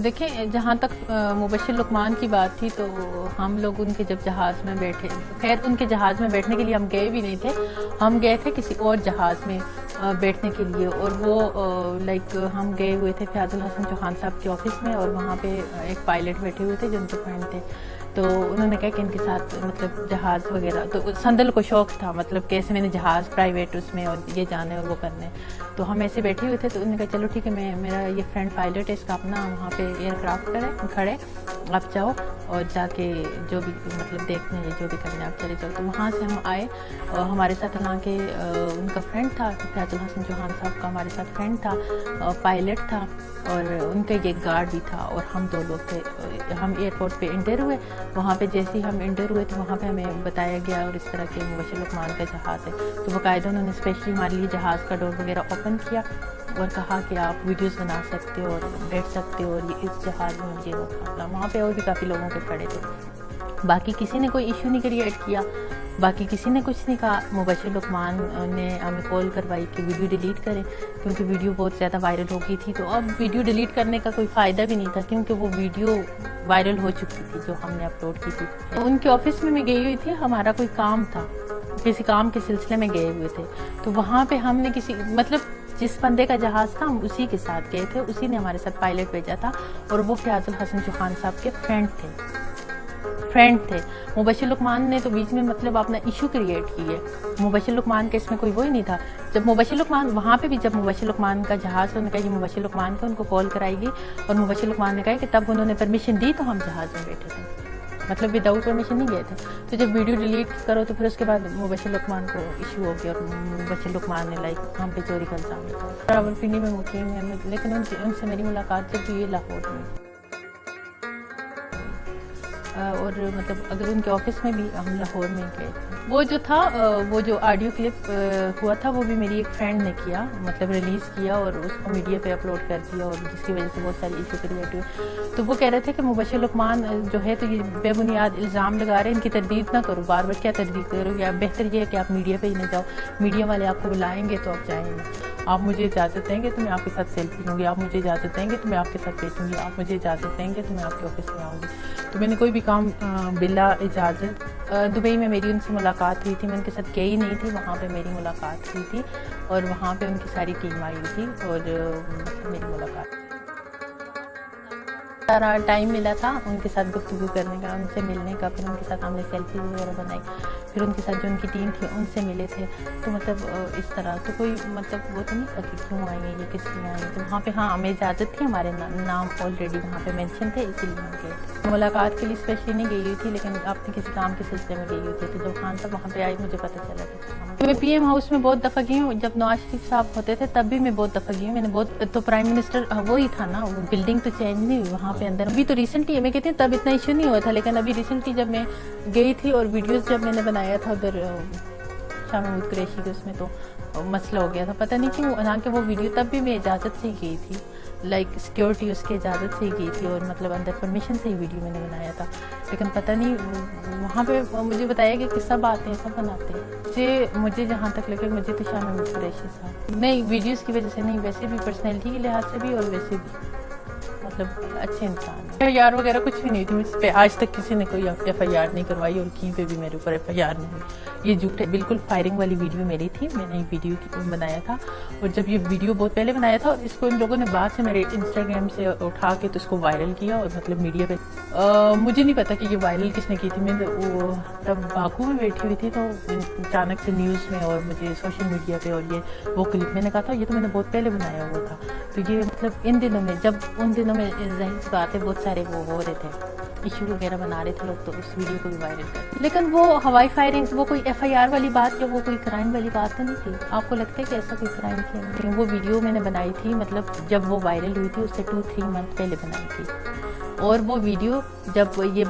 دیکھیں جہاں تک مبشر لقمان کی بات تھی تو ہم لوگ ان کے جب جہاز میں بیٹھے، خیر ان کے جہاز میں بیٹھنے کے لیے ہم گئے بھی نہیں تھے، ہم گئے تھے کسی اور جہاز میں بیٹھنے کے لیے، اور وہ ہم گئے ہوئے تھے فیاض الحسن چوہان صاحب کے آفس میں، اور وہاں پہ ایک پائلٹ بیٹھے ہوئے تھے جو ان کے فرینڈ تھے، تو انہوں نے کہا کہ ان کے ساتھ مطلب جہاز وغیرہ، تو سندل کو شوق تھا مطلب کیسے میں نے جہاز پرائیویٹ اس میں اور یہ جانے اور وہ کرنے، تو ہم ایسے بیٹھے ہوئے تھے، تو انہوں نے کہا چلو ٹھیک ہے، میرا یہ فرینڈ پائلٹ ہے، اس کا اپنا وہاں پہ ایئر کرافٹ کھڑے، آپ جاؤ اور جا کے جو بھی مطلب دیکھنے جو بھی کرنے آپ چلے جاؤ، تو وہاں سے ہم آئے، ہمارے ساتھ حالانکہ ان کا فرینڈ تھا فیاض الحسن چوہان صاحب کا ہمارے ساتھ فرینڈ تھا، پائلٹ تھا، اور ان کا ایک گارڈ بھی تھا، اور ہم دو لوگ تھے، ہم ایئرپورٹ پہ انٹر ہوئے، وہاں پہ جیسے ہی ہم انٹر ہوئے تو وہاں پہ ہمیں بتایا گیا اور اس طرح کے مبشر لقمان کا جہاز ہے، تو باقاعدہ انہوں نے اسپیشلی ہمارے لیے جہاز کا ڈور وغیرہ اوپن کیا اور کہا کہ آپ ویڈیوز بنا سکتے ہو اور بیٹھ سکتے ہو، اور یہ اس جہاز میں یہ وہاں پہ اور بھی کافی لوگوں کے کھڑے تھے، باقی کسی نے کوئی ایشو نہیں کریٹ کیا، باقی کسی نے کچھ نہیں کہا، مبشر لقمان نے ہمیں کال کروائی کہ ویڈیو ڈیلیٹ کریں کیونکہ ویڈیو بہت زیادہ وائرل ہو گئی تھی، تو اب ویڈیو ڈیلیٹ کرنے کا کوئی فائدہ بھی نہیں تھا کیونکہ وہ ویڈیو وائرل ہو چکی تھی جو ہم نے اپلوڈ کی تھی۔ ان کے آفس میں گئی ہوئی تھی، ہمارا کوئی کام تھا، کسی کام کے سلسلے میں گئے ہوئے تھے، تو وہاں پہ ہم نے مطلب جس بندے کا جہاز تھا ہم اسی کے ساتھ گئے تھے، اسی نے ہمارے ساتھ پائلٹ بھیجا تھا، اور وہ فیاض الحسن چوہان صاحب کے فرینڈ تھے۔ مبشر لقمان نے تو بیچ میں مطلب اپنا ایشو کریٹ کی ہے، مبشر لقمان کا اس میں کوئی وہی نہیں تھا، جب مبشر لقمان وہاں پہ بھی جب مبشر لقمان کا جہاز انہوں نے کہا یہ مبشر لقمان کا، ان کو کال کرائی گئی اور مبشر لقمان نے کہا کہ تب انہوں نے پرمیشن دی تو ہم جہاز میں بیٹھے تھے، مطلب وداؤٹ پرمیشن نہیں گئے تھے، تو جب ویڈیو ڈیلیٹ کرو تو پھر اس کے بعد مبشر لقمان کو ایشو ہو گیا، اور مبشر لقمان نے ہم پہ چوری کا الزام لگایا۔ راولپنڈی میں مقیم ہے، لیکن ان سے میری ملاقات جب ہوئی لاہور میں، اور مطلب اگر ان کے آفس میں بھی ہم لاہور میں گئے تھے۔ وہ جو تھا وہ جو آڈیو کلپ ہوا تھا وہ بھی میری ایک فرینڈ نے کیا، مطلب ریلیز کیا اور اس کو میڈیا پہ اپلوڈ کر دیا، اور جس کی وجہ سے بہت ساری ایشو کریٹ ہوئے، تو وہ کہہ رہے تھے کہ مبشر لقمان جو ہے تو یہ بے بنیاد الزام لگا رہے ہیں، ان کی تردید نہ کرو، بار بار کیا تردید کرو گے، بہتر یہ ہے کہ آپ میڈیا پہ ہی نہ جاؤ، میڈیا والے آپ کو بلائیں گے تو آپ جائیں گے، آپ مجھے اجازت دیں گے تو میں آپ کے ساتھ سیلفی لوں گی، آپ مجھے اجازت دیں گے تو میں آپ کے ساتھ بیٹھوں گی، آپ مجھے اجازت دیں گے تو میں آپ کے آفس میں آؤں گی، تو میں نے کوئی بھی کام بلا اجازت۔ دبئی میں میری ان سے ملاقات ہوئی تھی، میں ان کے ساتھ گئی نہیں تھی، وہاں پہ میری ملاقات ہوئی تھی، اور وہاں پہ ان کی ساری ٹیم آئی ہوئی تھی، اور مطلب میری ملاقات سارا ٹائم ملا تھا ان کے ساتھ گفتگو کرنے کا، ان سے ملنے کا، پھر ان کے ساتھ ہم نے سیلفی وغیرہ بنائی، پھر ان کے ساتھ جو ان کی ٹیم تھی ان سے ملے تھے، تو مطلب اس طرح تو کوئی مطلب وہ تو نہیں تھا کہ کیوں آئیں گے یا کس لیے آئیں گے، تو وہاں پہ ہاں ہمیں اجازت تھی، ہمارے نام آلریڈی وہاں پہ مینشن تھے، اسی لیے ہم گئے تھے۔ ملاقات کے لیے اسپیشلی نہیں گئی ہوئی تھی، لیکن اپنے کسی کام کے سلسلے میں گئی ہوئی تھی، تو جب خان صاحب وہاں پہ آئی مجھے پتہ چلا تھا۔ میں پی ایم ہاؤس میں بہت دفعہ گئی ہوں، جب نواز شریف صاحب ہوتے تھے تب بھی میں بہت دفعہ گئی ہوں، میں نے بہت، تو پرائم منسٹر وہی تھا نا، بلڈنگ تو چینج نہیں ہوئی وہاں پہ اندر، ابھی تو ریسنٹلی میں کہتی ہوں تب اتنا ایشو نہیں ہوا تھا، لیکن ابھی ریسنٹلی جب میں گئی تھی اور ویڈیوز جب میں نے بنایا تھا ادھر شاہ محمود قریشی کے اس میں، تو مسئلہ ہو گیا تھا، پتہ نہیں کیوں، حالانکہ وہ ویڈیو تب بھی میں اجازت سے ہی گئی تھی، سیکیورٹی اس کی اجازت سے ہی گئی تھی، اور مطلب اندر پرمیشن سے ہی ویڈیو میں نے بنایا تھا، لیکن پتہ نہیں وہاں پہ مجھے بتایا گیا کہ سب آتے ہیں سب بناتے ہیں، مجھے جہاں تک لگے مجھے تو شاہ محمود قریشی صاحب نہیں، ویڈیوز کی وجہ سے نہیں، ویسے بھی پرسنالٹی کے لحاظ سے بھی اور ویسے بھی مطلب اچھے انسان ہیں۔ FIR وغیرہ کچھ بھی نہیں تھی مجھ پہ، آج تک کسی نے کوئی FIR نہیں کروائی، اور کہیں پہ بھی میرے اوپر FIR نہیں ہوئی، یہ جھوٹ ہے، بالکل فائرنگ والی ویڈیو میری تھی، میں نے ویڈیو بنایا تھا، اور جب یہ ویڈیو بہت پہلے بنایا تھا، اور اس کو ان لوگوں نے بعد سے میرے انسٹاگرام سے اٹھا کے تو اس کو وائرل کیا، اور مطلب میڈیا پہ مجھے نہیں پتا کہ یہ وائرل کس نے کی تھی، میں وہ تب باکو میں بیٹھی ہوئی تھی، تو اچانک سے نیوز میں اور مجھے سوشل میڈیا پہ، اور یہ وہ کلپ میں نے کہا تھا یہ تو میں نے بہت پہلے بنایا ہوا تھا، تو یہ مطلب ان دنوں میں، جب ان دنوں میں ظاہر سی بات ہے بہت سارے وہ ہو رہے تھے، ایشو وغیرہ بنا رہے تھے لوگ، تو اس ویڈیو کو بھی وائرل کر، لیکن وہ ہوائی فائرنگ، وہ کوئی FIR والی بات یا وہ کوئی کرائم والی بات تو نہیں تھی، آپ کو لگتا ہے کہ ایسا کوئی کرائم کیا؟ لیکن وہ ویڈیو میں نے بنائی تھی، مطلب جب وہ وائرل ہوئی تھی اس سے 2-3 منتھ پہلے بنائی تھی، اور وہ ویڈیو جب یہ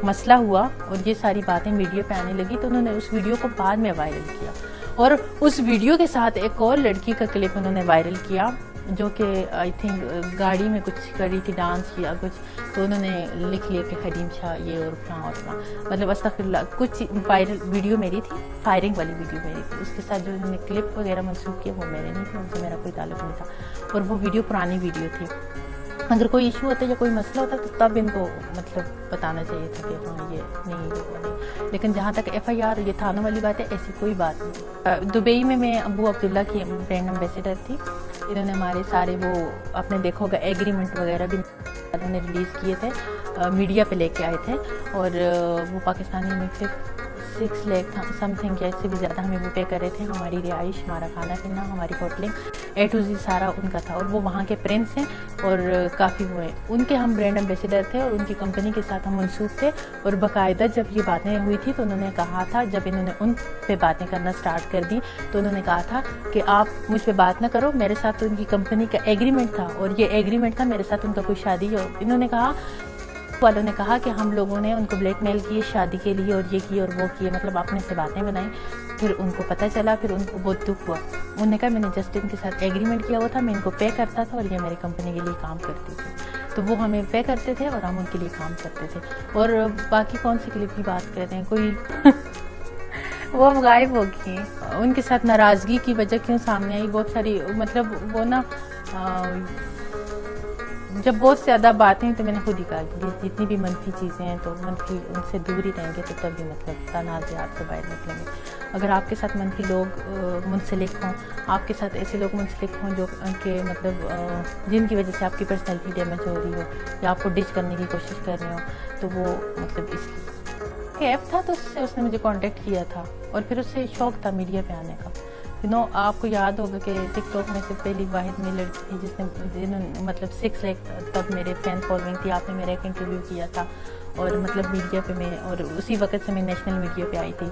مسئلہ ہوا اور یہ ساری باتیں میڈیا پہ آنے لگی، تو انہوں نے اس ویڈیو کو بعد میں وائرل کیا، اور اس ویڈیو کے ساتھ ایک اور لڑکی کا کلپ انہوں نے وائرل کیا، جو کہ آئی تھنک گاڑی میں کچھ کری تھی، ڈانس کیا کچھ، تو انہوں نے لکھ لیا کہ حلیم شاہ یہ اور فلاں اور فلاں، مطلب استغفر اللہ، کچھ وائرل ویڈیو میری تھی، فائرنگ والی ویڈیو میری تھی، اس کے ساتھ جو انہوں نے کلپ وغیرہ منسوخ کیا وہ میرے نہیں تھے، ان سے میرا کوئی تعلق نہیں تھا، اور وہ ویڈیو پرانی ویڈیو تھی۔ اگر کوئی ایشو ہوتا ہے یا کوئی مسئلہ ہوتا ہے تو تب ان کو مطلب بتانا چاہیے تھا کہ ہاں یہ نہیں وہ نہیں. لیکن جہاں تک ایف آئی آر یہ تھانوں والی بات ہے ایسی کوئی بات نہیں. دبئی میں ابو عبداللہ کی برانڈ ایمبیسیڈر تھی. انہوں نے ہمارے سارے وہ آپ نے دیکھا ہوگا ایگریمنٹ وغیرہ بھی انہوں نے ریلیز کیے تھے, میڈیا پہ لے کے آئے تھے, اور وہ پاکستانی میں 6 لاکھ سم تھنگ یا اس سے بھی زیادہ ہمیں وہ پے کر رہے تھے. ہماری رہائش, ہمارا کھانا پینا, ہماری ہوٹلنگ A to Z سارا ان کا تھا, اور وہ وہاں کے پرنس ہیں اور کافی وہ ہیں. ان کے ہم برانڈ ایمبیسیڈر تھے اور ان کی کمپنی کے ساتھ ہم منسوخ تھے. اور باقاعدہ جب یہ باتیں ہوئی تھی تو انہوں نے کہا تھا, جب انہوں نے ان پہ باتیں کرنا سٹارٹ کر دی تو انہوں نے کہا تھا کہ آپ مجھ پہ بات نہ کرو, میرے ساتھ تو ان کی کمپنی کا ایگریمنٹ تھا اور یہ ایگریمنٹ تھا میرے ساتھ ان کا کوئی شادی ہو. انہوں نے کہا والوں نے کہا کہ ہم لوگوں نے ان کو بلیک میل کیے شادی کے لیے اور یہ کیے اور وہ کیے, مطلب اپنے سے باتیں بنائیں. پھر ان کو پتہ چلا, پھر ان کو بہت دکھ ہوا. انہوں نے کہا میں نے جسٹ ان کے ساتھ ایگریمنٹ کیا ہوا تھا, میں ان کو پے کرتا تھا اور یہ میری کمپنی کے لیے کام کرتی تھی. تو وہ ہمیں پے کرتے تھے اور ہم ان کے لیے کام کرتے تھے. اور باقی کون سی کلپ کی بات کر رہے ہیں, کوئی وہ غائب ہو گئی. ان کے ساتھ ناراضگی کی وجہ کیوں سامنے آئی, بہت ساری مطلب وہ نا جب بہت زیادہ باتیں ہیں تو میں نے خود ہی کہا کہ جتنی بھی منفی چیزیں ہیں تو منفی ان سے دور ہی رہیں گے تو تب بھی مطلب تنازعات سے باہر نکلیں گے. اگر آپ کے ساتھ منفی لوگ منسلک ہوں, آپ کے ساتھ ایسے لوگ منسلک ہوں جو ان کے مطلب جن کی وجہ سے آپ کی پرسنالٹی ڈیمیج ہو رہی ہو یا آپ کو ڈچ کرنے کی کوشش کر رہے ہوں, تو وہ مطلب اس ایپ تھا تو اس نے مجھے کانٹیکٹ کیا تھا اور پھر اس سے شوق تھا میڈیا پہ آنے کا. آپ کو یاد ہوگا کہ ٹک ٹاک میں سے پہلی واحد میں لڑکی تھی جس نے جنہوں نے مطلب 6 لاکھ تب میرے فین فالوئنگ تھی. آپ نے میرا ایک انٹرویو کیا تھا اور مطلب میڈیا پہ میں, اور اسی وقت سے میں نیشنل میڈیا پہ آئی تھی.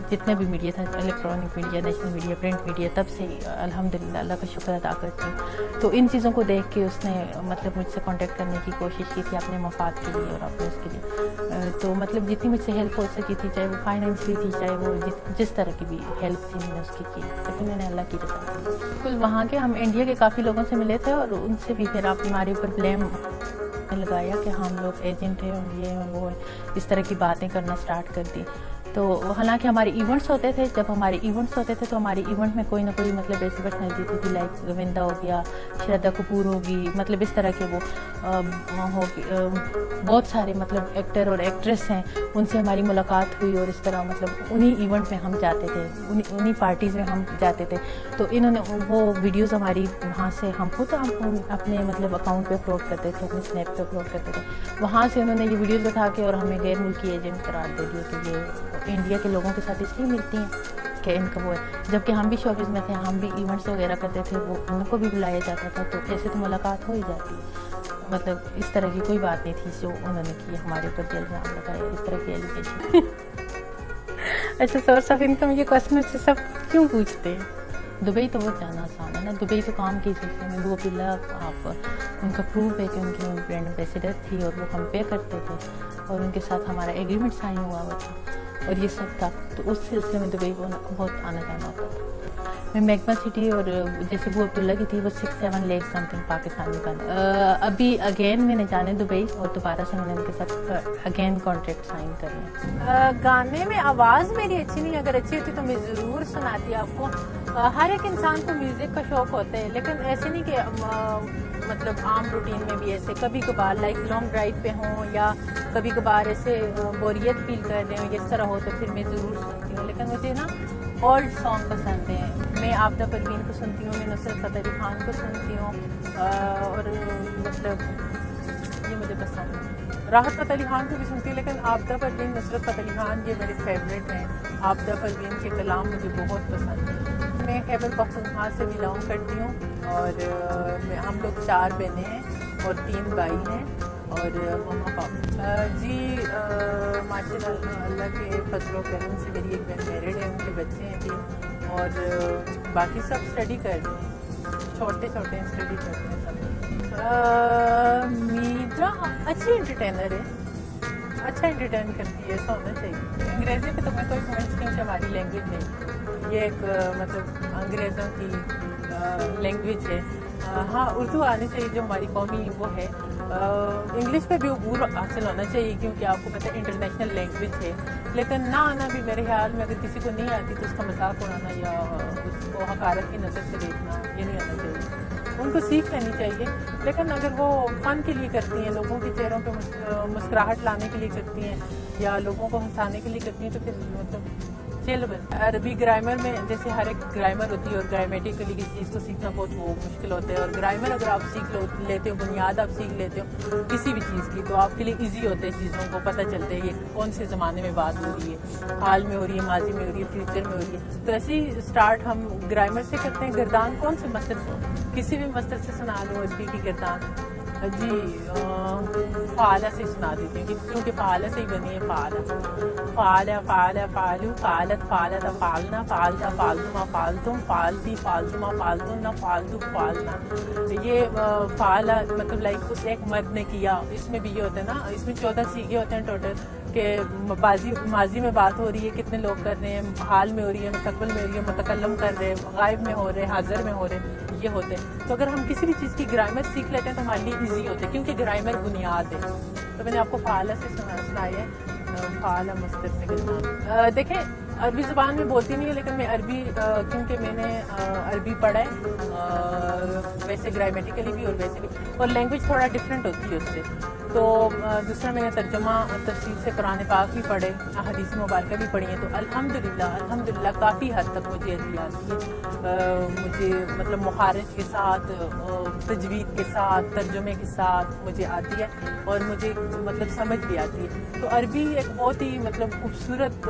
جتنا بھی میڈیا تھا, electronic media, national media, print media, تب سے الحمدللہ اللہ کا شکر ادا کرتی ہوں. تو ان چیزوں کو دیکھ کے اس نے مطلب مجھ سے کانٹیکٹ کرنے کی کوشش کی تھی اپنے مفاد کے لیے اور اپنے اس کے لیے. تو مطلب جتنی مجھ سے ہیلپ ہو سکی تھی, چاہے وہ فائنینشلی تھی, چاہے وہ جس طرح کی بھی ہیلپ تھی, میں نے اس کی لیکن میں نے اللہ کی رضا کی. بالکل وہاں کے ہم انڈیا کے کافی لوگوں سے ملے تھے اور ان سے بھی پھر آپ ہمارے اوپر بلیم لگایا کہ ہم لوگ ایجنٹ ہیں اور یہ ہیں وہ ہیں, اس طرح کی باتیں کرنا سٹارٹ کر دی. تو حالانکہ ہمارے ایونٹس ہوتے تھے, جب ہمارے ایونٹس ہوتے تھے تو ہمارے ایونٹ میں کوئی نہ کوئی مطلب ایسی پرسنالٹی تھی لائک گووندا ہو گیا, شردا کپور ہوگی, مطلب اس طرح کے وہ بہت سارے مطلب ایکٹر اور ایکٹریس ہیں, ان سے ہماری ملاقات ہوئی اور اس طرح مطلب انہی ایونٹ میں ہم جاتے تھے, انہی پارٹیز میں ہم جاتے تھے. تو انہوں نے وہ ویڈیوز ہماری وہاں سے ہم خود ہم اپنے مطلب اکاؤنٹ پہ اپلوڈ کرتے تھے, اپنے اسنیپ پہ اپلوڈ کرتے تھے. وہاں سے انہوں نے یہ ویڈیوز اٹھا کے اور ہمیں غیر ملکی ایجنٹ قرار دے دیا کہ یہ انڈیا کے لوگوں کے ساتھ اس لیے ملتی ہیں کہ ان کا وہ ہے. جبکہ ہم بھی شوبز میں تھے, ہم بھی ایونٹس وغیرہ کرتے تھے, وہ ان کو بھی بلایا جاتا تھا, تو ایسے تو ملاقات ہو ہی جاتی ہے. مطلب اس طرح کی کوئی بات نہیں تھی جو انہوں نے کی ہمارے اوپر جو الزام لگایا, اس طرح کی ایلیگیشن. اچھا سورس آف انکم یہ کوشچن سے سب کیوں پوچھتے ہیں؟ دبئی تو بہت جانا آسان ہے نا. دبئی تو کام کی سلسلے میں ابو عبداللہ آپ ان کا پروف ہے کہ ان کی برانڈ ایمبیسیڈر تھی اور وہ ہم پے کرتے تھے اور ان کے ساتھ ہمارا ایگریمنٹ سائن ہوا تھا اور یہ سب تھا. تو اس سلسلے میں دبئی بہت آنا جانا ہوتا تھا. میں میگما سٹی اور جیسے ابو عبداللہ کی تھی وہ 6-7 لاکھ سم تھنگ پاکستانی کا. ابھی اگین میں نے جانے دبئی اور دوبارہ سے میں نے ان کے ساتھ اگین کانٹریکٹ سائن کرنا. گانے میں آواز میری اچھی نہیں, اگر اچھی ہوتی تو میں ضرور سناتی آپ کو. ہر ایک انسان کو میوزک کا شوق ہوتا ہے, لیکن ایسے نہیں کہ مطلب عام روٹین میں بھی ایسے کبھی کبھار لائک لانگ ڈرائیو پہ ہوں یا کبھی کبھار ایسے بوریت فیل کر رہے ہوں, اس طرح ہو تو پھر میں ضرور سنتی ہوں. لیکن مجھے نا اولڈ سانگ پسند ہیں. میں آبدہ پروین کو سنتی ہوں, میں نصرت فتح علی خان کو سنتی ہوں, اور مطلب یہ مجھے پسند ہے. راحت فتح علی خان کو بھی سنتی ہوں, لیکن آبدہ پروین, نصرت فتح علی خان یہ میرے فیوریٹ ہیں. آبدہ پروین کے کلام مجھے بہت پسند ہیں. میں خیبر پختونخوا سے بلانگ کرتی ہوں اور ہم لوگ 4 بہنیں ہیں اور 3 بھائی ہیں اور مما پاپا. جی ماشاء اللہ کے فضل و کرم سے میری ایک بہن میرڈ ہے, ان کے بچے ہیں 3 اور باقی سب اسٹڈی کر رہے ہیں, چھوٹے اسٹڈی کرتے ہیں سب. میرا اچھی انٹرٹینر ہے, اچھا انٹرٹین کرتی ہے, ایسا ہونا چاہیے. انگریزی پہ تو میں کوئی پوائنٹس نہیں کہ ہماری لینگویج نہیں, یہ ایک مطلب انگریزوں کی لینگویج ہے. ہاں اردو آنی چاہیے جو ہماری قومی وہ ہے. انگلش پہ بھی عبور حاصل ہونا چاہیے کیونکہ آپ کو پتہ ہے انٹرنیشنل لینگویج ہے, لیکن نہ آنا بھی میرے خیال میں اگر کسی کو نہیں آتی تو اس کا مذاق اڑانا یا اس کو حقارت کی نظر سے دیکھنا یہ نہیں آنا چاہیے. ان کو سیکھ لینی چاہیے. لیکن اگر وہ فن کے لیے کرتی ہیں, لوگوں کے چہروں پہ مسکراہٹ لانے کے لیے کرتی ہیں یا لوگوں کو ہنسانے کے لیے کرتی ہیں, تو پھر مطلب عربی گرامر میں جیسے ہر ایک گرامر ہوتی ہے اور گرامیٹیکلی کسی چیز کو سیکھنا بہت وہ مشکل ہوتا ہے, اور گرامر اگر آپ سیکھ لیتے ہو, بنیاد آپ سیکھ لیتے ہو کسی بھی چیز کی, تو آپ کے لیے ایزی ہوتے ہیں چیزوں کو پتہ چلتے ہیں یہ کون سے زمانے میں بات ہو رہی ہے, حال میں ہو رہی ہے, ماضی میں ہو رہی ہے, فیوچر میں ہو رہی ہے. تو ایسے ہی اسٹارٹ ہم گرامر سے کرتے ہیں. گردان کون سے مصدر, کسی بھی مصدر سے سنا لو عربی کی گردان. جی فعالہ سے سنا دیتی ہوں کیونکہ فعالہ سے ہی بنی ہے. فعالہ فعالہ فعالو فعالت فعالت فعلنا فعلتا فعلتما فعلتم فعلتی فعلتما فعلتن فعلتو فعلنا. یہ فعالہ مطلب لائک اس ایک مرد نے کیا. اس میں بھی یہ ہوتا ہے نا, اس میں 14 سیغے ہوتے ہیں ٹوٹل, کہ ماضی میں بات ہو رہی ہے, کتنے لوگ کر رہے ہیں, حال میں ہو رہی ہے, مستقبل میں ہو رہی ہے, متکلم کر رہے ہیں, غائب میں ہو رہے ہیں, حاضر میں ہو رہے ہیں, یہ ہوتے ہیں. تو اگر ہم کسی بھی چیز کی گرامر سیکھ لیتے ہیں تو ہمارے لیے ایزی ہوتا ہے, کیونکہ گرامر بنیاد ہے. تو میں نے آپ کو فعالہ سے سنائی ہے, فعالہ مصدر سے گردان. دیکھیں عربی زبان میں بولتی نہیں ہے, لیکن میں عربی کیونکہ میں نے عربی پڑھا ہے, ویسے گرامیٹیکلی بھی اور ویسے بھی, اور لینگویج تھوڑا ڈفرینٹ ہوتی ہے اس سے. تو دوسرا میں نے ترجمہ تفسیر سے قرآن پاک بھی پڑھے, حدیث مبارکہ بھی پڑھی ہیں. تو الحمدللہ کافی حد تک مجھے عربی آتی ہے. مجھے مطلب مخارج کے ساتھ, تجوید کے ساتھ, ترجمے کے ساتھ مجھے آتی ہے, اور مجھے مطلب سمجھ بھی آتی ہے. تو عربی ایک بہت ہی مطلب خوبصورت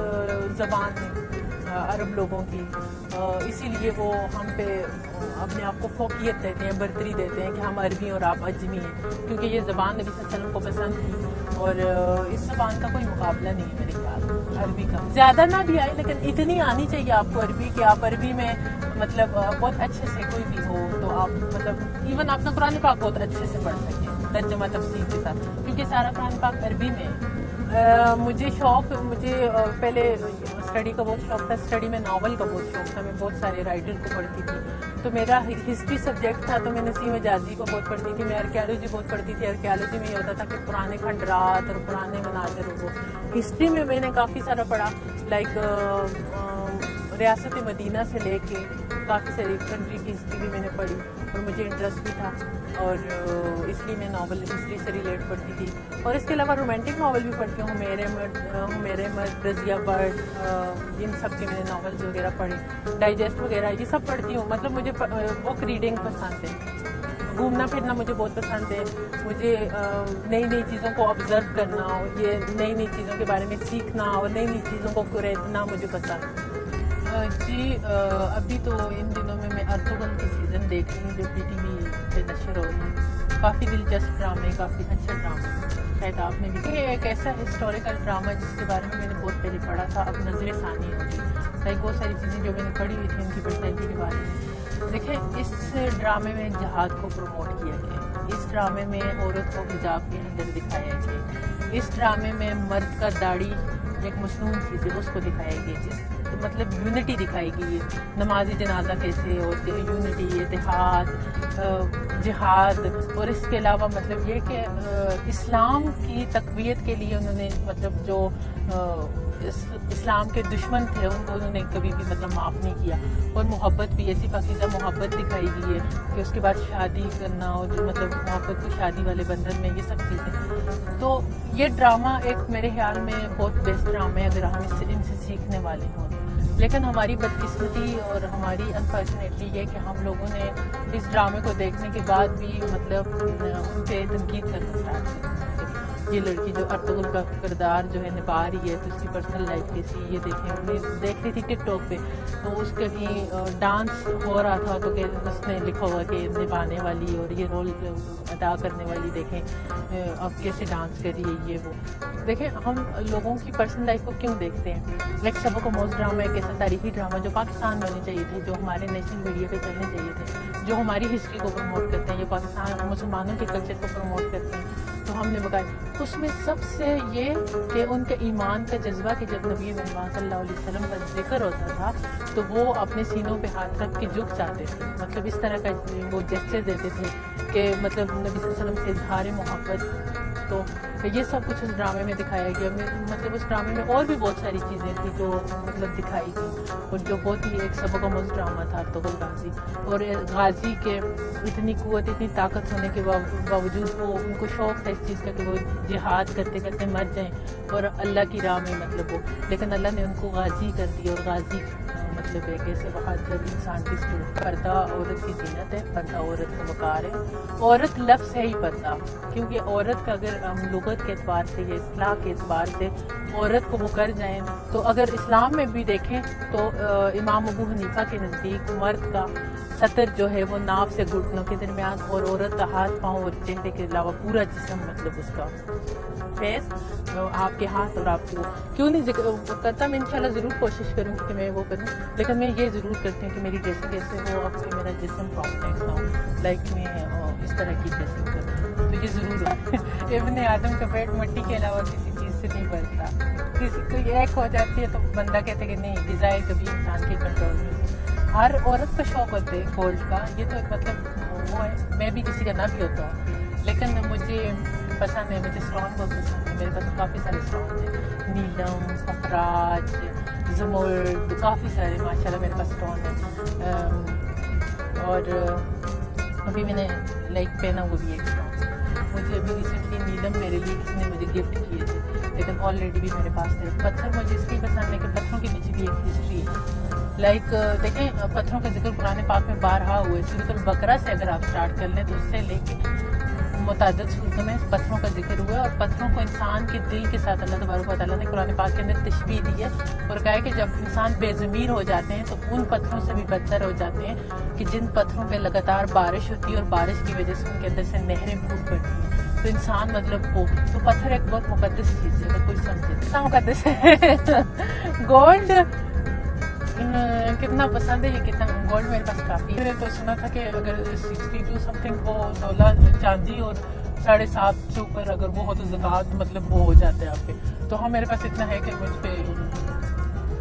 زبان ہے عرب لوگوں کی, اسی لیے وہ ہم پہ اپنے آپ کو فوقیت دیتے ہیں, برتری دیتے ہیں کہ ہم عربی اور آپ اجمی ہیں, کیونکہ یہ زبان نبی صلی اللہ علیہ وسلم کو پسند تھی, اور اس زبان کا کوئی مقابلہ نہیں ہے میرے خیال عربی کا. زیادہ نہ بھی آئے لیکن اتنی آنی چاہیے آپ کو عربی کہ آپ عربی میں مطلب بہت اچھے سے کوئی بھی ہو تو آپ مطلب ایون اپنا قرآن پاک بہت اچھے سے پڑھ سکیں ترجمہ تفسیر کے ساتھ, کیونکہ سارا قرآن پاک عربی میں ہے. مجھے پہلے اسٹڈی کا بہت شوق تھا, اسٹڈی میں ناول کا بہت شوق تھا, میں بہت سارے رائٹر کو پڑھتی تھی. تو میرا ہسٹری سبجیکٹ تھا, تو میں نسیم حجازی کو بہت پڑھتی تھی. میں آرکیالوجی بہت پڑھتی تھی. آرکیالوجی میں یہ ہوتا تھا کہ پرانے کھنڈرات اور پرانے مناظر ہو. ہسٹری میں نے کافی سارا پڑھا, لائک ریاست مدینہ سے لے کے کافی ساری کنٹری کی ہسٹری بھی میں نے پڑھی, اور مجھے انٹرسٹ بھی تھا, اور اس لیے میں ناول ہسٹری سے ریلیٹ پڑھتی تھی. اور اس کے علاوہ رومانٹک ناول بھی پڑھتی ہوں, میرے مرد, رضیہ برڈ, ان سب کے میں نے ناولز وغیرہ پڑھے, ڈائجسٹ وغیرہ یہ سب پڑھتی ہوں. مطلب مجھے بک ریڈنگ پسند ہے, گھومنا پھرنا مجھے بہت پسند ہے. مجھے نئی نئی چیزوں کو آبزرو کرنا, اور یہ نئی نئی چیزوں کے بارے میں سیکھنا, اور نئی نئی چیزوں کو خریدنا مجھے پسند ہے. جی ابھی تو ان دنوں میں ارطغرل کی سیزن دیکھ رہی ہوں جو PTV پہ نشر ہو رہی ہے. کافی دلچسپ ڈرامے, کافی اچھا ڈرامہ, شاید آپ نے بھی. یہ ایک ایسا ہسٹوریکل ڈرامہ جس کے بارے میں نے بہت پہلے پڑھا تھا, اب نظر ثانی ہوگی. لائک بہت ساری چیزیں جو میں نے پڑھی ہوئی تھی ان کی پرسنالٹی کے بارے میں. دیکھیں اس ڈرامے میں جہاد کو پروموٹ کیا گیا, اس ڈرامے میں عورت کو حجاب کے اندر دکھایا گیا, اس ڈرامے میں مرد کا داڑھی ایک مصنون چیز ہے اس کو دکھایا گیا, مطلب یونٹی دکھائی گئی ہے. نماز جنازہ کیسے ہوتے, یونٹی, اتحاد, جہاد, اور اس کے علاوہ مطلب یہ کہ اسلام کی تقویت کے لیے انہوں نے مطلب جو اسلام کے دشمن تھے ان کو انہوں نے کبھی بھی مطلب معاف نہیں کیا. اور محبت بھی ایسی پاکیزہ محبت دکھائی گئی ہے کہ اس کے بعد شادی کرنا, اور جو مطلب محبت کو شادی والے بندھن میں, یہ سب چیزیں. تو یہ ڈرامہ ایک میرے خیال میں بہت بیسٹ ڈرامہ ہے اگر ہم ان سے سیکھنے والے ہوں. لیکن ہماری بدقسمتی اور ہماری انفارچونیٹلی یہ کہ ہم لوگوں نے اس ڈرامے کو دیکھنے کے بعد بھی مطلب ان پہ تنقید کرنا اسٹارٹ کی. یہ لڑکی جو ارطغرل کا کردار جو ہے نبھا رہی ہے, تو اس کی پرسنل لائف کیسی, یہ دیکھیں, میں دیکھ رہی تھی ٹک ٹاک پہ, تو اس کہیں ڈانس ہو رہا تھا تو کہ اس نے لکھا ہوا کہ نبھانے والی اور یہ رول ادا کرنے والی دیکھیں اب کیسے ڈانس کر رہی ہے, یہ وہ. دیکھیں ہم لوگوں کی پرسنل لائف کو کیوں دیکھتے ہیں. لائک سبق و موز ڈرامہ ایک ایسا تاریخی ڈرامہ جو پاکستان میں ہونے چاہیے تھے, جو ہمارے نیشنل میڈیا پہ چلنے چاہیے تھے, جو ہماری ہسٹری کو پروموٹ کرتے ہیں, یہ پاکستان مسلمانوں کے کلچر کو پروموٹ کرتے ہیں. تو ہم نے بتایا اس میں سب سے یہ کہ ان کے ایمان کا جذبہ کہ جب نبی محمد صلی اللہ علیہ وسلم کا ذکر ہوتا تھا تو وہ اپنے سینوں پہ ہاتھ رکھ کے جھک جاتے تھے, مطلب اس طرح کا وہ جسچر دیتے تھے کہ مطلب نبی صلی اللہ علیہ وسلم سے اظہار محبت تو یہ سب کچھ اس ڈرامے میں دکھایا گیا. مطلب اس ڈرامے میں اور بھی بہت ساری چیزیں تھیں جو مطلب دکھائی گئی اور جو بہت ہی ایک سبق آموز ڈرامہ تھا ارطغرل غازی. اور غازی کے اتنی قوت اتنی طاقت ہونے کے باوجود وہ ان کو شوق تھا اس چیز کا کہ وہ جہاد کرتے کرتے مر جائیں اور اللہ کی راہ میں مطلب وہ, لیکن اللہ نے ان کو غازی کر دیا. اور غازی مطلب ایک ایسے بہادر انسان کی صورت. پردہ عورت کی زینت ہے, پردہ عورت کا وقار ہے. عورت لفظ ہے ہی پردہ, کیونکہ عورت کا اگر ہم لغت کے اعتبار سے یا اصطلاح کے اعتبار سے عورت کو وہ کر جائیں تو اگر اسلام میں بھی دیکھیں تو امام ابو حنیفہ کے نزدیک مرد کا سطر جو ہے وہ ناف سے گھٹنوں کے درمیان, اور عورت کا ہاتھ پاؤں اور چہرے کے علاوہ پورا جسم مطلب اس کا فیس, آپ کے ہاتھ اور آپ کو کیوں نہیں ذکر کرتا. میں انشاءاللہ ضرور کوشش کروں گی کہ میں وہ کروں, لیکن میں یہ ضرور کرتی ہوں کہ میری ڈریسنگ ایسے ہو اب کہ میرا جسم پرومیننٹ نہ ہو, لائک میں اس طرح کی ڈریسنگ کروں. تو یہ ضرور ہے. ابن آدم کا پیٹ مٹی کے علاوہ کسی چیز سے نہیں بھرتا. کسی کوئی ایک ہو جاتی ہے تو بندہ کہتے ہیں کہ نہیں, ڈیزائر کبھی انسان کے کنٹرول میں. ہر عورت کا شوق ہوتا ہے گولڈ کا, یہ تو مطلب وہ ہے. میں بھی کسی کا نہ بھی ہوتا ہوں, لیکن مجھے پسند ہے, مجھے اسٹون بہت پسند ہے. میرے پاس کافی سارے اسٹون ہیں, نیلم, افراج, زمرد, کافی سارے ماشاءاللہ میرے پاس اسٹون ہیں. اور ابھی میں نے لائک پہنا وہ بھی ایک اسٹون. مجھے ابھی ریسنٹلی نیلم میرے لیے کسی نے مجھے گفٹ کیے تھے, لیکن آلریڈی بھی میرے پاس تھے. پتھر مجھے اس لیے پسند ہے کہ پتھروں کے پیچھے بھی ایک ہسٹری ہے. لائک دیکھیں پتھروں کا ذکر قرآن پاک میں بارہا ہوا ہے. سورۃ البقرہ سے اگر آپ اسٹارٹ کر لیں تو اس سے لے کے متعدد صورتوں میں پتھروں کا ذکر ہوا ہے. اور پتھروں کو انسان کے دل کے ساتھ اللہ تبارک و تعالیٰ نے قرآن پاک کے اندر تشبیہ دی ہے اور کہا ہے کہ جب انسان بے ضمیر ہو جاتے ہیں تو ان پتھروں سے بھی بدتر ہو جاتے ہیں کہ جن پتھروں پہ لگاتار بارش ہوتی ہے اور بارش کی وجہ سے ان کے اندر سے نہریں پھوٹ پڑتی ہیں. تو انسان مطلب وہ تو پتھر ایک بہت مقدس چیز ہے, اگر کوئی سمجھے کتنا مقدس ہے. گولڈ کتنا پسند ہے, یہ کتنا گولڈ میرے پاس کافی ہے. میں نے تو سنا تھا کہ اگر 62 سمتھنگ وہ 16 چاندی اور 7.5 سے اوپر اگر وہ ہو تو زکوٰۃ مطلب وہ ہو جاتا ہے آپ پہ. تو ہاں میرے پاس اتنا ہے کہ مجھ پہ.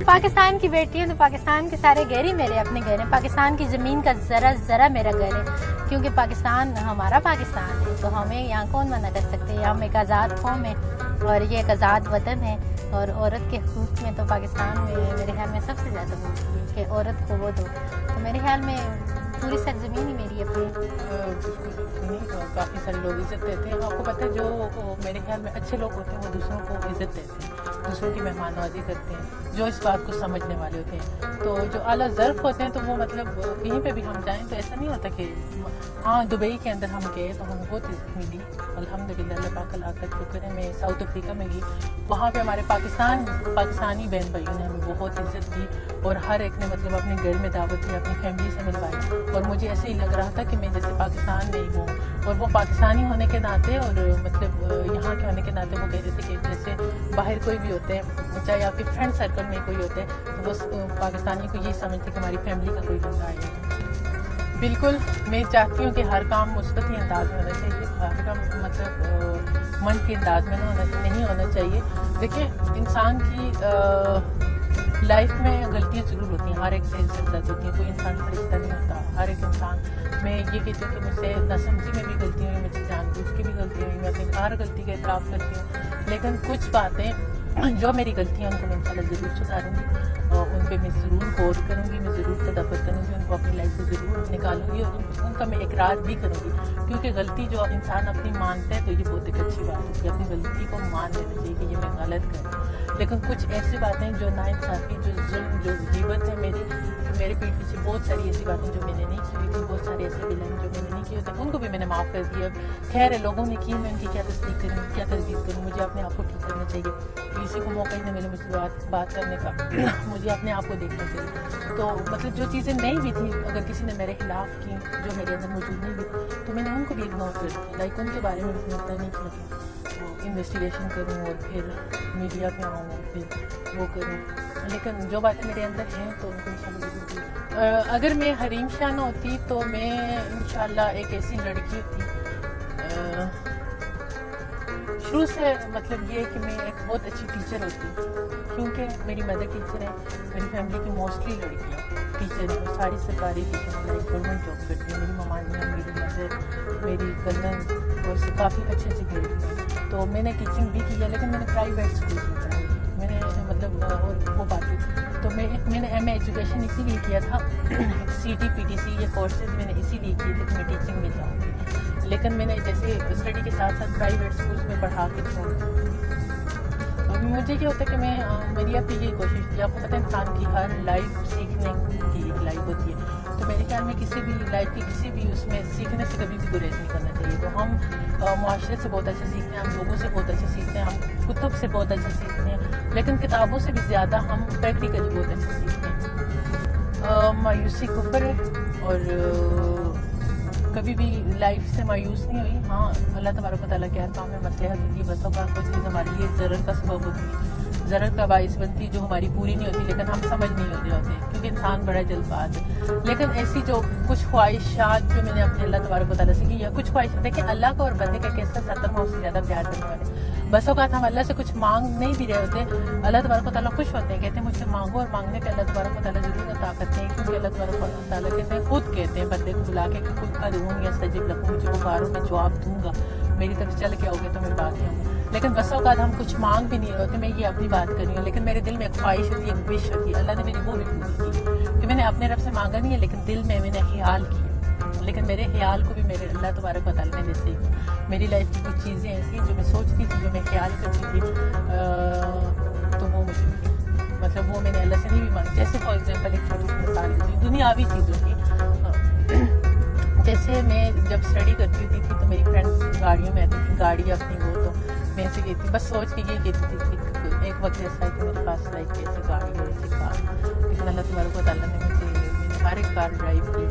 پاکستان کی بیٹی ہوں تو پاکستان کے سارے گھر ہی میرے اپنے گھر ہیں. پاکستان کی زمین کا ذرا میرا گھر ہے, کیونکہ پاکستان ہمارا پاکستان ہے. تو ہمیں یہاں کون منع کر سکتے ہیں. ہم ایک آزاد قوم ہے اور یہ ایک آزاد وطن ہے. اور عورت کے حقوق میں تو پاکستان میں میرے خیال میں سب سے زیادہ وہ ہے کہ عورت کو وہ دو. تو میرے خیال میں پوری سرزمین ہی میری اپنی. کافی سارے لوگ عزت دیتے ہیں. آپ کو پتہ ہے جو میرے خیال میں اچھے لوگ ہوتے ہیں وہ دوسروں کو عزت دیتے ہیں, دوسروں کی مہمان نوازی کرتے ہیں, جو اس بات کو سمجھنے والے ہوتے ہیں. تو جو اعلیٰ ظرف ہوتے ہیں تو وہ مطلب کہیں پہ بھی ہم جائیں تو ایسا نہیں ہوتا کہ ہاں دبئی کے اندر ہم گئے تو ہمیں بہت عزت ملی الحمدللہ. اللہ پاک اللہ کا شکر ہے. میں ساؤتھ افریقہ میں گئی, وہاں پہ ہمارے پاکستانی بہن بھائیوں نے ہمیں بہت عزت دی اور ہر ایک نے مطلب اپنے گھر میں دعوت دی, اپنی فیملی سے ملوائی. اور مجھے ایسے ہی لگ رہا تھا کہ میں جیسے پاکستان میں ہی ہوں. اور وہ پاکستانی ہونے کے ناطے اور مطلب یہاں کے ہونے کے ناطے وہ کہہ رہے تھے کہ جیسے باہر کوئی بھی ہوتے ہیں, چاہے آپ کے فرینڈ سرکل میں کوئی ہوتے ہیں, تو وہ پاکستانی کو یہی سمجھتے کہ ہماری فیملی کا کوئی بندہ آئے. بالکل میں چاہتی ہوں کہ ہر کام مثبت ہی انداز میں ہونا چاہیے, ہر کام مطلب من کے انداز میں نہیں ہونا چاہیے. دیکھیں انسان کی لائف میں غلطیاں ضرور ہوتی ہیں, ہر ایک سے غلط ہوتی ہیں, کوئی انسان فرشتہ نہیں ہوتا. ہر ایک انسان, میں یہ کہتی ہوں کہ مجھ سے ناسمجھی میں بھی غلطی ہوئی, مجھ سے جان بوجھ کے بھی غلطی ہوئی, میں اپنی ہر غلطی کا اعتراف کرتی ہوں. لیکن کچھ باتیں جو میری غلطیاں ان کو میں انشاءاللہ ضرور سدھاروں گی, اور ان پہ میں ضرور غور کروں گی, میں ضرور تدبر کروں گی, ان کو اپنی لائف سے ضرور نکالوں گی اور ان کا میں اقرار بھی کروں گی. کیونکہ غلطی جو انسان اپنی مانتا ہے تو یہ بہت ایک اچھی بات ہے کہ اپنی غلطی کو مان لینا چاہیے کہ یہ میں غلط کروں. لیکن کچھ ایسی باتیں جو ناانصافی, جو ظلم, جو غیبت ہے میرے پیٹ پیچھے بہت ساری ایسی باتیں جو میں نے نہیں کی ہوئی تھی, بہت سارے ایسے ویلن جو میں نے نہیں کیے ہوتے, ان کو بھی میں نے معاف کر دیا. خیر ہے, لوگوں نے کی, میں ان کی کیا تصدیق کروں, کیا تردید کروں. مجھے اپنے آپ کو ٹھیک کرنا چاہیے. کسی کو موقع ہی نہ ملے مجھ سے بات کرنے کا, مجھے اپنے آپ کو دیکھنا چاہیے. تو مطلب جو چیزیں نہیں بھی تھیں, اگر کسی نے میرے خلاف کی جو میرے اندر موجود نہیں ہوئی, تو میں نے ان کو بھی اگنور کر دیا. لائک ان کے بارے میں مجھے اتنا نہیں کیا کہ انویسٹیگیشن کروں اور پھر میڈیا پہ آؤں اور پھر وہ کروں. لیکن جو باتیں میرے اندر ہیں تو ان کو انشاءاللہ ضرور دی. اگر میں حریم شاہ نہ ہوتی تو میں انشاءاللہ ایک ایسی لڑکی ہوتی. شروع سے مطلب یہ ہے کہ میں ایک بہت اچھی ٹیچر ہوتی ہوں، کیونکہ میری مدر ٹیچر ہے، میری فیملی کی موسٹلی لڑکیاں ٹیچر ہیں، ساری سرکاری ٹیچر ہیں، گورنمنٹ جاب کرتی ہیں، میری ممانیاں، میری مدر، میری کزن اور کافی اچھے سے گریڈ ہیں. تو میں نے ٹیچنگ بھی کی ہے، لیکن میں نے پرائیویٹ اسکولس میں پڑھائی، میں نے مطلب اور وہ باتیں تھی. تو میں نے ایم اے ایجوکیشن اسی لیے کیا تھا، C T P T C یہ کورسز میں نے اسی لیے کیے تھے کہ میں ٹیچنگ میں جاؤں گی. لیکن میں نے جیسے اسٹڈی کے ساتھ ساتھ پرائیویٹ اسکولس میں پڑھا کے چھوڑ دیا. مجھے کیا ہوتا ہے کہ میری اپنی یہ کوشش تھی، آپ کو پتہ ہے انسان کی ہر لائف سیکھنے کی ایک لائف ہوتی ہے. تو میرے خیال میں کسی بھی لائف کی کسی بھی اس میں سیکھنے سے کبھی بھی گریز نہیں کرنا چاہیے. تو ہم معاشرے سے بہت اچھا سیکھتے ہیں، ہم لوگوں سے بہت اچھا سیکھتے ہیں، ہم کتب سے بہت اچھا سیکھتے ہیں، لیکن کتابوں سے بھی زیادہ ہم پریکٹیکلی بہت اچھا سیکھتے ہیں. مایوسی کفر ہے، اور کبھی بھی لائف سے مایوس نہیں ہوئی. ہاں اللہ تبارک و تعالیٰ کے ہر کام میں مصلحت ہوتی ہے، بسوں کا کوئی چیز ہمارے لیے ضرر کا سبب ہوتی ہے، ضرر کا باعث بنتی ہے جو ہماری پوری نہیں ہوتی، لیکن ہم سمجھ نہیں ہوتے کیونکہ انسان بڑا جلد باز ہے. لیکن ایسی جو کچھ خواہشات جو میں نے اپنے اللہ تبارک و تعالیٰ سے کی، یا کچھ خواہشات دیکھیں اللہ کا اور بندے کا کیسا 70 ماہ سے زیادہ پیار کرنے والے. بس اوقات ہم اللہ سے کچھ مانگ نہیں بھی رہے ہوتے، اللہ تبارک و تعالیٰ خوش ہوتے ہیں، کہتے ہیں مجھ سے مانگو، اور مانگنے پہ اللہ تبارک و تعالیٰ ضرور عطا کرتے ہیں. کیونکہ اللہ تبارک و تعالیٰ کہتے ہیں، خود کہتے ہیں بندے کو بلا کے کہ خود ادعون یا استجب لکم، مجھے پکارو میں جواب دوں گا، میری طرف چل کے آؤ گے تو میں بات ہوں گا. لیکن بس اوقات ہم کچھ مانگ بھی نہیں رہے ہوتے. میں یہ اپنی بات کر رہی ہوں، لیکن میرے دل میں ایک خواہش ہوتی ہے، ایک وش ہوتی ہے. اللہ نے میری وہ بھی پوری کی کہ میں نے اپنے رب سے مانگا نہیں ہے، لیکن دل میں نے خیال کیا. لیکن میرے خیال کو بھی میرے اللہ تبارک و تعالیٰ نے ویسے ہی کیا. میری لائف کی کچھ چیزیں ایسی ہیں جو میں سوچتی تھی، جو میں خیال کرتی تھی، تو وہ مجھے مطلب وہ میں نے اللہ سے نہیں بھی مانگی. جیسے فار ایگزامپل ایک چھوٹی سی مثال ہے دنیاوی چیزوں کی. جیسے میں جب اسٹڈی کرتی ہوتی تھی تو میری فرینڈس گاڑیوں میں آتی تھی، گاڑی اپنی وہ، تو میں ایسے کہتی بس سوچ کے یہ کہتی تھی کہ ایک وقت ایسا ہے کہ میرے پاس لائک ایسی گاڑی ہے، ایسی کار. لیکن اللہ تبارک و تعالیٰ نے مجھے ہر ایک کار ڈرائیو کی،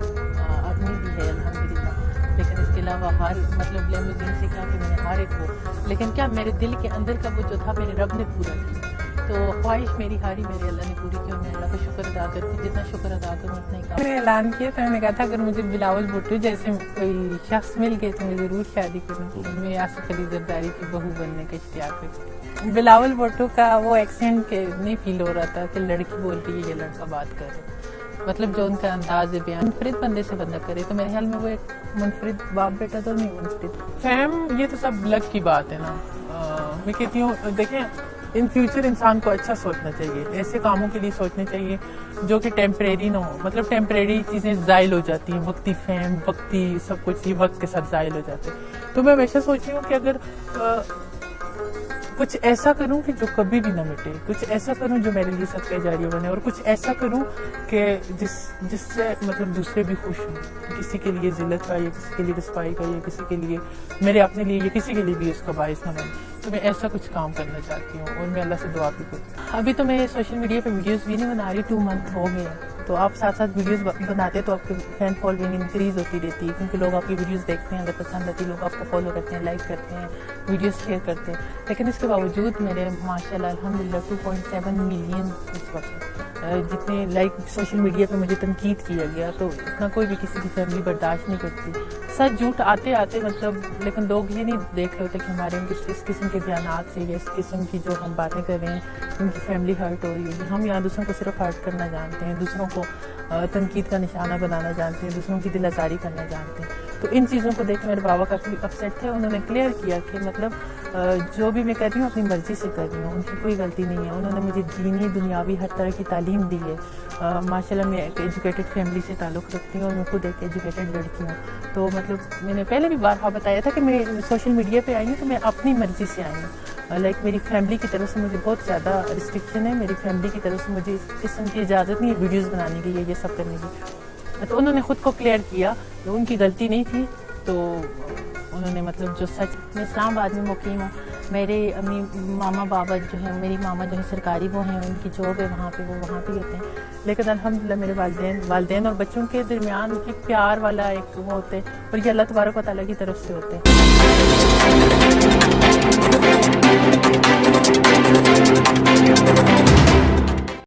اپنی بھی ہے الحمدللہ. لیکن اس کے علاوہ ہر مطلب لیموزین سے کیا کہ میں نے ہر ایک کو، لیکن کیا میرے دل کے اندر کا وہ جو تھا میرے رب نے پورا کیا. تو خواہش میری ہاری میرے اللہ نے پوری کی، اور میں اللہ کا شکر ادا کرتی، جتنا شکر ادا کروں اتنا ہی کام. میں نے اعلان کیا تھا، میں نے کہا تھا اگر مجھے بلاول بھٹو جیسے کوئی شخص مل گئے تو میں ضرور شادی کروں گی. میں آصف علی زرداری کی بہو بننے کا اشتیاق کرتی. بلاول بھٹو کا وہ ایکسینٹ کے نہیں فیل ہو رہا تھا کہ لڑکی بول رہی ہے یا لڑکا بات کر رہا ہے، مطلب جو ان کا انداز بیان منفرد بندے سے بندہ کرے. تو میرے خیال میں وہ ایک منفرد باپ بیٹا تو نہیں منفرد فہم. یہ تو سب لگ کی بات ہے نا. میں کہتی ہوں دیکھیں ان فیوچر انسان کو اچھا سوچنا چاہیے، ایسے کاموں کے لیے سوچنا چاہیے جو کہ ٹیمپریری نہ ہو. مطلب ٹیمپریری چیزیں زائل ہو جاتی ہیں، وقتی فہم، وقتی سب کچھ یہ وقت کے ساتھ زائل ہو جاتے ہیں. تو میں ہمیشہ سوچی ہوں کہ اگر کچھ ایسا کروں کہ جو کبھی بھی نہ مٹے، کچھ ایسا کروں جو میرے لیے صدقہ جاریہ بنے، اور کچھ ایسا کروں کہ جس سے مطلب دوسرے بھی خوش ہوں، کسی کے لیے ذلت کا یا کسی کے لیے رسوائی کا یا کسی کے لیے میرے اپنے لیے یا کسی کے لیے بھی اس کا باعث نہ بنے. تو میں ایسا کچھ کام کرنا چاہتی ہوں، اور میں اللہ سے دعا بھی کرتی ہوں. ابھی تو میں سوشل میڈیا پہ ویڈیوز بھی نہیں بنا رہی، 2 منتھ ہو گئے. تو آپ ساتھ ساتھ ویڈیوز بناتے تو آپ کی فین فالوئنگ انکریز ہوتی رہتی ہے، کیونکہ لوگ آپ کی ویڈیوز دیکھتے ہیں، اگر پسند آتی لوگ آپ کو فالو کرتے ہیں، لائک کرتے ہیں، ویڈیوز شیئر کرتے ہیں. لیکن اس کے باوجود میرے ماشاءاللہ الحمدللہ 2.7 ملین اس وقت جتنے لائک سوشل میڈیا پہ مجھے تنقید کیا گیا، تو اتنا کوئی بھی کسی کی فیملی برداشت نہیں کرتی. سچ جھوٹ آتے آتے مطلب، لیکن لوگ یہ نہیں دیکھ رہے ہوتے کہ ہمارے اس قسم کے بیانات سے یا اس قسم کی جو ہم باتیں کر رہے ہیں ان کی فیملی ہرٹ ہو رہی ہے. ہم یہاں دوسروں کو صرف ہرٹ کرنا جانتے ہیں، دوسروں کو تنقید کا نشانہ بنانا جانتے ہیں، دوسروں کی دل آزاری کرنا جانتے ہیں. تو ان چیزوں کو دیکھ میرے بابا کافی اپسیٹ تھے. انہوں نے کلیئر کیا کہ مطلب جو بھی میں کر رہی ہوں اپنی مرضی سے کر رہی ہوں، ان کی کوئی غلطی نہیں ہے. انہوں نے مجھے دینی دنیاوی ہر طرح کی تعلیم دی ہے. ماشاءاللہ میں ایک ایجوکیٹڈ فیملی سے تعلق رکھتی ہوں، اور میں خود ایک ایجوکیٹڈ لڑکی ہوں. تو مطلب میں نے پہلے بھی بارہا بتایا تھا کہ میں سوشل میڈیا پہ آئی ہوں تو میں اپنی مرضی سے آئی ہوں. لائک میری فیملی کی طرف سے مجھے بہت زیادہ ریسٹرکشن ہے، میری فیملی کی طرف سے مجھے اس قسم کی اجازت نہیں ہے ویڈیوز بنانے کی یا یہ سب کرنے کی. تو انہوں نے خود کو کلیئر کیا کہ ان کی غلطی نہیں تھی. تو انہوں نے مطلب جو سچ، میں اسلام آباد میں مقیم ہوں. میرے امی ماما بابا جو ہیں، میری ماما جو ہے سرکاری وہ ہیں، ان کی جاب ہے وہاں پہ، وہ وہاں پہ ہوتے ہیں. لیکن الحمدللہ میرے والدین اور بچوں کے درمیان ایک پیار والا ایک وہ ہوتے ہیں، اور یہ اللہ تبارک و تعالیٰ کی طرف سے ہوتے ہیں.